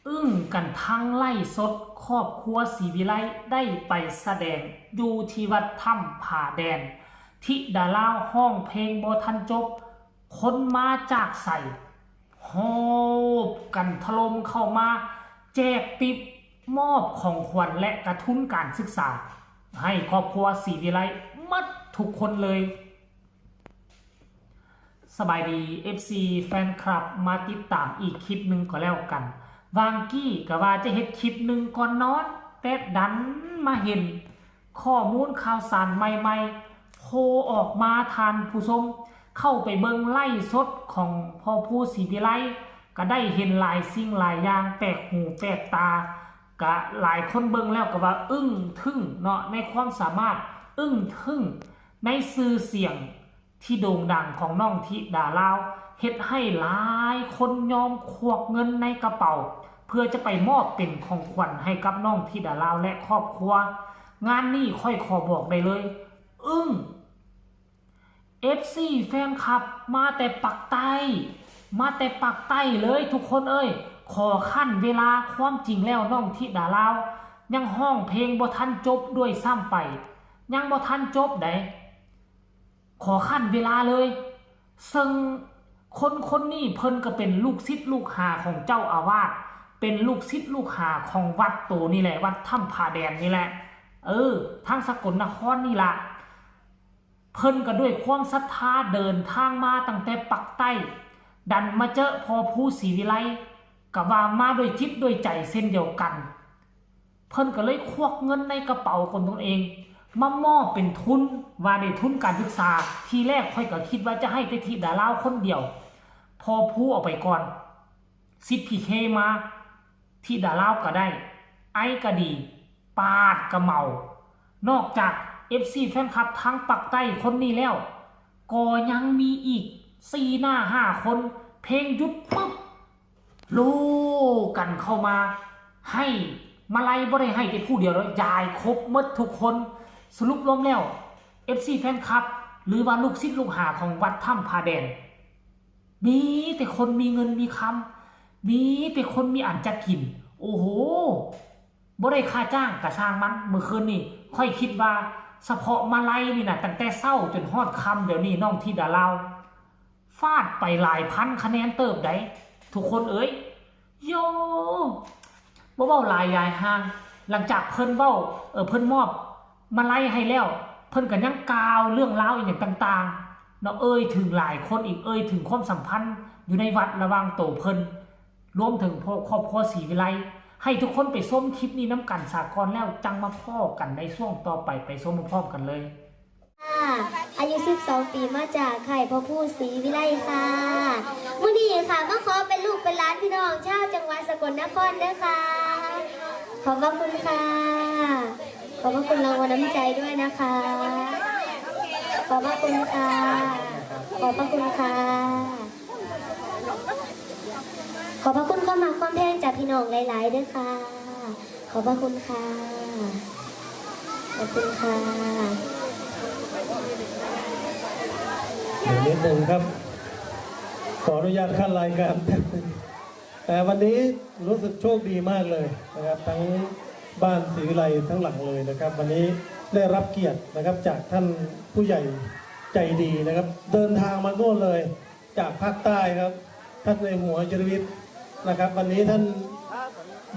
อึ้งกันทั้งไล่สดครอบครัวศรีวิไลได้ไปแสดงอยู่ที่วัดถ้ำผาแดนที่ดาราห้องเพลงบ่ทันจบคนมาจากใส่โฮบกันถล่มเข้ามาแจกติปมอบของขวัญและกระทุนการศึกษาให้ครอบครัวศรีวิไลมัดทุกคนเลยสบายดี FC แฟนคลับมาติดตามอีกคลิปหนึ่งก็แล้วกันวางกี้ก็ว่าจะเห็นคลิปหนึ่งก่อนนอนแต่ดันมาเห็นข้อมูลข่าวสารใหม่ๆโผล่ออกมาทานผู้ชมเข้าไปเบิ่งไล่สดของพ่อผู้ศรีวิไลก็ได้เห็นหลายสิ่งหลายอย่างแปลกหูแปลกตาก็หลายคนเบิ่งแล้วก็ว่าอึ้งทึ่งเนาะในความสามารถอึ้งทึ่งในสื่อเสียงที่โด่งดังของน้องธิดาลาวเฮ็ดให้หลายคนยอมควักเงินในกระเป๋าเพื่อจะไปมอบเป็นของขวัญให้กับน้องธิดาลาวและครอบครัวงานนี้ค่อยขอบอกได้เลยอึ้ง FC แฟนคลับมาแต่ปักใต้เลยทุกคนเอ้ยขอขั้นเวลาความจริงแล้วน้องธิดาลาวยังห้องเพลงบ่ทันจบด้วยซ้ำไปยังบ่ทันจบได้ขอขั้นเวลาเลยซึ่งคนนี้เพิ่นก็เป็นลูกศิษย์ลูกหาของเจ้าอาวาสเป็นลูกศิษย์ลูกหาของวัดโตนี่แหละวัดถ้ำผาแดนนี่แหละทางสกลนครนี่ล่ะเพิ่นก็ด้วยความศรัทธาเดินทางมาตั้งแต่ปักใต้ดันมาเจอพอผู้ศรีวิไลก็ว่ามาด้วยจิตด้วยใจเส้นเดียวกันเพิ่นก็เลยควักเงินในกระเป๋าของตนเองมามอบเป็นทุนว่าในทุนการศึกษาทีแรกค่อยก็คิดว่าจะให้แต่ธิดาลาวคนเดียวพอผู้เอาไปก่อนซิดพีเคมาธิดาลาวก็ได้ไอ้ก็ดีปาดก็เมานอกจาก FC แฟนคลับทั้งปักใต้คนนี้แล้วก็ยังมีอีก4 หน้า 5 คนเพลงหยุดปุ๊บลูกันเข้ามาให้มาไล่บ่ได้ให้แต่ผู้เดียวแล้วยายครบหมดทุกคนสรุปรวมแล้ว FC แฟนคลับหรือว่าลูกศิษย์ลูกหาของวัดถ้ำผาแดนมีแต่คนมีเงินมีคำมีแต่คนมีอันจะกินโอ้โหบ่ได้ค่าจ้างกระช่างมันเมื่อคืนนี่ค่อยคิดว่าเฉพาะมาไล่นี่นะตั้งแต่เศร้าจนฮอดคำเดี๋ยวนี้น้องธิดาลาวฟาดไปหลายพันคะแนนเติบได้ทุกคนเอ้ยโยบ่เว้าหลายยายห่างหลังจากเพิ่นเว้าเพิ่นมอบมาไล่ให้แล้วเพิ่นก็ยังกล่าวเรื่องราวอีกอย่างต่างๆเนาะถึงหลายคนอีกถึงความสัมพันธ์อยู่ในวัดระหว่างโตเพิ่นรวมถึงครอบครัวศรีวิไลให้ทุกคนไปส้มคลิปนี้น้ำกันสากลแล้วจังมาพ่อกันในช่วงต่อไปส้มพร้อมกันเลยอายุ12 ปีมาจากไข่พ่อผู้ศรีวิไลค่ะมื้อนี้ค่ะมาขอเป็นลูกเป็นหลานพี่น้องชาวจังหวัดสกลนครด้วยค่ะขอบพระคุณค่ะขอบพระคุณรางวัลน้ำใจด้วยนะคะขอบพระคุณค่ะขอบพระคุณค่ะขอบพระคุณความรักความแพงจากพี่น้องหลายๆด้วยค่ะขอบพระคุณค่ะขอบคุณค่ะนิดหนึ่งครับขออนุญาตขั้นรายการแต่วันนี้รู้สึกโชคดีมากเลยนะครับทั้งบ้านศรีวิไลทั้งหลังเลยนะครับวันนี้ได้รับเกียรตินะครับจากท่านผู้ใหญ่ใจดีนะครับเดินทางมาโน่นเลยจากภาคใต้ครับท่านในหัวจรวิทย์นะครับวันนี้ท่าน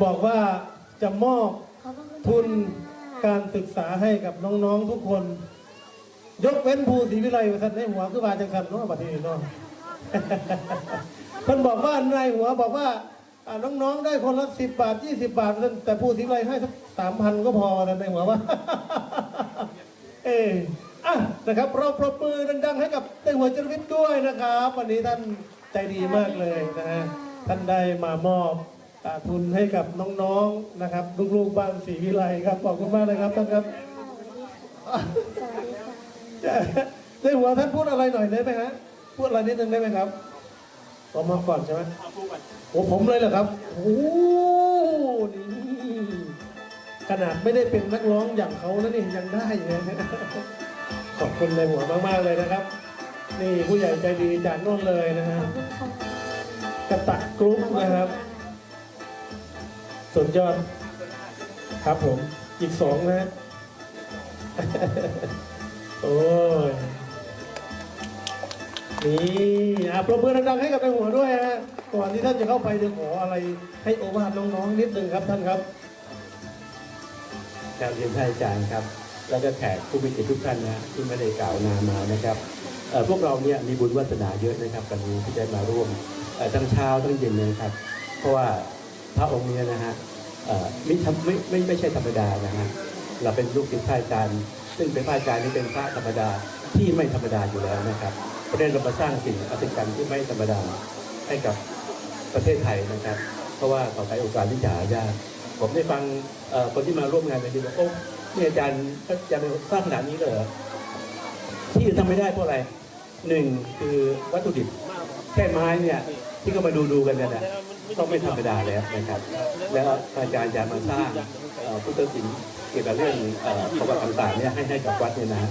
บอกว่าจะมอบทุนการศึกษาให้กับน้องๆทุกคนยกเว้นภูศรีวิไลท่านในหัวคือว่าจังสันน้องบัดนี้น้องท่านบอกว่านายหัวบอกว่าน้องๆได้คนละ10 บาท20 บาทแต่ภูศรีวิไลให้สัก3,000ก็พอท่านในหัวว่านะครับเราปรบมือดังๆให้กับในหัวจรวิทย์ด้วยนะครับวันนี้ท่านใจดีมากเลยนะฮะท่านได้มามอบทุนให้กับน้องๆนะครับลูกๆบ้านศรีวิไลครับขอบคุณมากนะครับท่านครับในหัวท่านพูดอะไรหน่อยได้ไหมฮะพูดอะไรนิดนึงได้ไหมครับผมมาก่อนใช่ไหมโอ้ผมเลยเหรอครับโอ้นี่ขนาดไม่ได้เป็นนักร้องอย่างเขาแล้วนี่ยังได้เลยขอบคุณในหัวมากๆเลยนะครับนี่ผู้ใหญ่ใจดีจากโน่นเลยนะฮะกระตะกรุ๊ปนะครับ สุดยอดครับผมอีกสองนะ โอ้ยนี่ปรบมือดังๆให้กับในหัวด้วยฮะก่อนที่ท่านจะเข้าไปจะขออะไรให้โอวาทน้องๆนิดนึงครับท่านครับ กราบเรียนท่านอาจารย์ครับแล้วก็แขกผู้มีเกียรติทุกท่านนะที่ไม่ได้กล่าวนามมานะครับพวกเราเนี่ยมีบุญวาสนาเยอะนะครับวันนี้ที่ได้มาร่วมทั้งเช้าทั้งเย็นเลยครับเพราะว่าพระองค์เนี้นะฮะไม่ใช่ธรรมดานะฮะเราเป็นลูกศิษย์พระอาจารย์ซึ่งเป็นพระอาจารย์ที่เป็นพระธรรมดาที่ไม่ธรรมดาอยู่แล้วนะครับประเด็นเรามาสร้างสิ่งอัศจรรย์ที่ไม่ธรรมดาให้กับประเทศไทยนะครับ เพราะว่าต่อไปโอกาสที่จะหายากผมได้ฟังคนที่มาร่วมงานในที่บอกโอ้นี่อาจารย์จะเป็นสร้างขนาดนี้เลยเหรอที่ทำไม่ได้เพราะอะไรหนึ่งคือวัตถุดิบแค่ไม้เนี่ยที่ก็มาดูกันเนี่ยต้องไม่ธรรมดาแล้วนะครับแล้วอาจารย์จะมาสร้างพุทธศิลป์เกี่ยวกับเรื่องประวัติต่างๆเนี่ยให้กับวัดเนี่ยนะ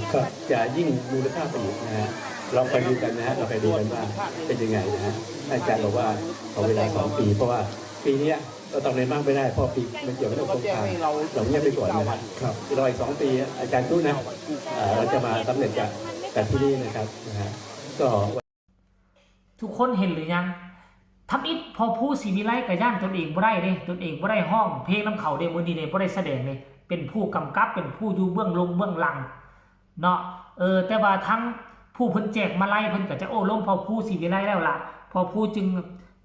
จะยิ่งมูลค่าไปอีกนะฮะเราไปดูกันนะฮะเราไปดูกันว่าเป็นยังไงนะฮะอาจารย์บอกว่าขอเวลา2 ปีเพราะว่าปีนี้เราต้องเรียนมากไม่ได้เพราะปีมันเกี่ยวกับเรื่องสงครามเราเงียบไปก่อนนะครับรออีก2 ปีอาจารย์พูดนะเราจะมาสำเร็จจากที่นี่นะครับนะฮะก็ ทุกคนเห็นหรือยังทำอิฐพอผู้ศรีวิไลกับย่านตนเองบ่ได้เด้ตนเองบ่ได้ห้องเพลงน้ำเขาเด้มื้อนี้เด้บ่ได้แสดงเลยเป็นผู้กำกับเป็นผู้อยู่เบื้องลงเบื้องหลังเนาะแต่ว่าทั้งผู้เพิ่นแจกมาไล่เพิ่นก็จะโอ้ล้มพอผู้ศรีวิไลแล้วล่ะพอผู้จึง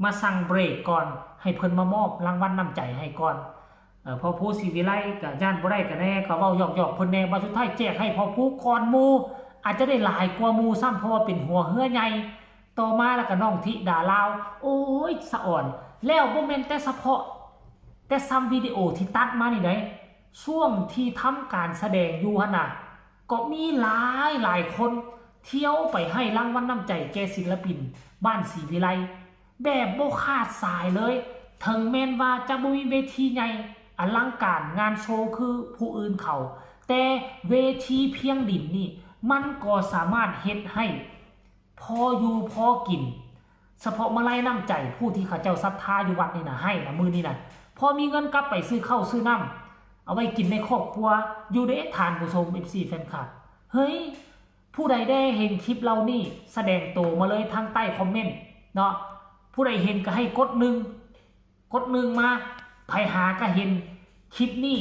มาสั่งเบรกก่อนให้เพิ่นมามอบรางวัลน้ำใจให้ก่อนพอผู้ศรีวิไลกับย่านบ่ได้ก็แน่ก็เว้าหยอกๆเพิ่นแน่ว่าสุดท้ายแจกให้พอผู้ก่อนหมู่อาจจะได้หลายกว่าหมู่ซ้ำเพราะว่าเป็นหัวเหือใหญ่ต่อมาแล้วก็น้องธิดาลาวโอ้ยสะอ่อนแล้วบ่แม่นแต่เฉพาะแต่ซ้ำวิดีโอที่ตัดมานี่ได้ช่วงที่ทำการแสดงอยู่หั่นน่ะก็มีหลายคนเที่ยวไปให้รางวัลน้ำใจแก่ศิลปินบ้านศรีวิไลแบบบ่ขาดสายเลยถึงแม้นว่าจะบ่มีเวทีใหญ่อลังการงานโชว์คือผู้อื่นเขาแต่เวทีเพียงดินนี่มันก็สามารถเฮ็ดให้พออยู่พอกินเฉพาะมาไล่น้ำใจผู้ที่เขาเจ้าศรัทธาอยู่วัดนี่นะให้นะมือนี่นะพอมีเงินกลับไปซื้อข้าวซื้อน้ำเอาไว้กินในครอบครัวอยู่ได้ทานผู้ชม FC แฟนคลับเฮ้ยผู้ใดได้เห็นคลิปเรานี่แสดงตัวมาเลยทางใต้คอมเมนต์เนาะผู้ใดเห็นก็ให้กดหนึ่งมาไผหาก็เห็นคลิปนี้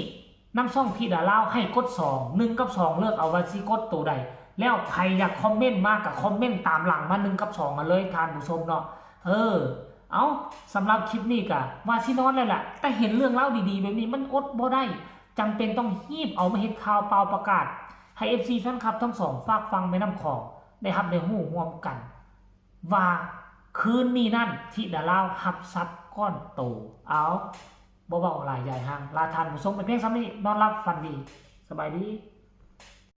น้ำซ่องที่ดาเล่าให้กด2 1 กับ 2เลือกเอาว่าสิกดตัวใดแล้วใครอยากคอมเมนต์มากกับคอมเมนต์ตามหลังมา1 กับ 2มาเลยทานผู้ชมเนาะเอาสำหรับคลิปนี้กะว่าสินอนเลยแหละแต่เห็นเรื่องเล่าดีๆแบบนี้มันอดบ่ได้จำเป็นต้องฮีบเอามาเฮ็ดข่าวเปล่าประกาศให้ FC แฟนคลับทั้งสองฝากฟังแม่น้ำของได้รับได้หูร่วมกันว่าคืนนี้นั่นที่ดาเล่าหับซับก้อนโตเอาบ่เบาหลายใหญ่ห่างลาทานผู้ชมเป็นเพียงซ้ำนี้นอนรับฝันดีสบายดี